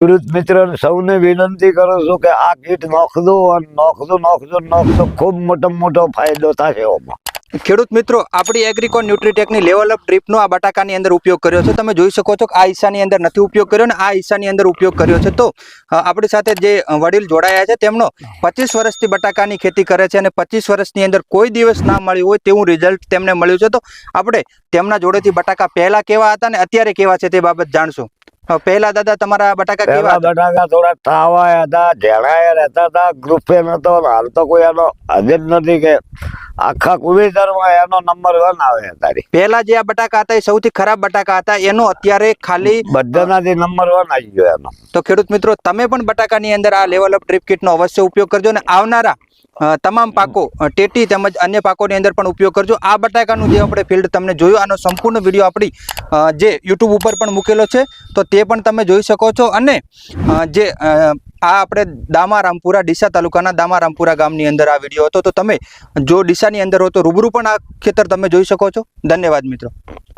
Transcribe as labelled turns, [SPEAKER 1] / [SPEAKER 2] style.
[SPEAKER 1] ખેડૂત મિત્રોને સૌને વિનંતી કરું છું કે આ કીટ નાખજો અને નાખજો ખૂબ મોટો ફાયદો થશે એમાં।
[SPEAKER 2] ખેડૂત મિત્રો, આપણી એગ્રીકોન ન્યુટ્રીટેકની લેવલ અપ ડ્રીપનો આ બટાકાની અંદર ઉપયોગ કર્યો છે। તમે જોઈ શકો છો કે આ હિસ્સાની અંદર નથી ઉપયોગ કર્યો ને આ હિસ્સાની અંદર ઉપયોગ કર્યો છે। તો આપણી સાથે જે વડીલ જોડાયા છે તેમનો 25 વર્ષથી બટાકાની ખેતી કરે છે અને 25 વર્ષની અંદર કોઈ દિવસ ના મળ્યું હોય તેવું રિઝલ્ટ તેમને મળ્યું છે। તો આપણે તેમના જોડેથી બટાકા પહેલા કેવા હતા ને અત્યારે કેવા છે તે બાબત જાણશું। પહેલા દાદા તમારા બટાકા કેવા હતા?
[SPEAKER 1] બટાકા થોડા તાવાયા હતા, ઝેડાયા રહેતા હતા, ગ્રુપે નતો। હાલ તો કોઈ એનો હજર નથી કે આખા કુવેતરમાં એનો નંબર 1 આવે તારી।
[SPEAKER 2] પહેલા જે આ બટાકા હતા એ સૌથી ખરાબ બટાકા હતા, એનો અત્યારે ખાલી
[SPEAKER 1] બધાનાથી નંબર 1 આવી ગયો એનો।
[SPEAKER 2] તો ખેડૂત મિત્રો, તમે પણ બટાકાની અંદર આ લેવલ અપ ડ્રીપ કિટનો અવશ્ય ઉપયોગ કરજો અને આવનારા તમામ પાકો ટેટી તેમજ અન્ય પાકોની અંદર પણ ઉપયોગ કરજો। આ બટાકાનું જે આપણે ફિલ્ડ તમને જોયું, આનો સંપૂર્ણ વિડીયો આપણી જે યુટ્યુબ ઉપર પણ મૂકેલો છે, તો તે પણ તમે જોઈ શકો છો। અને જે આ આપણે દામારામપુરા, ડીસા તાલુકાના દામારામપુરા ગામની અંદર આ વિડીયો હતો। તો તમે જો ડીસાની અંદર હો તો રૂબરૂ પણ આ ખેતર તમે જોઈ શકો છો। ધન્યવાદ મિત્રો।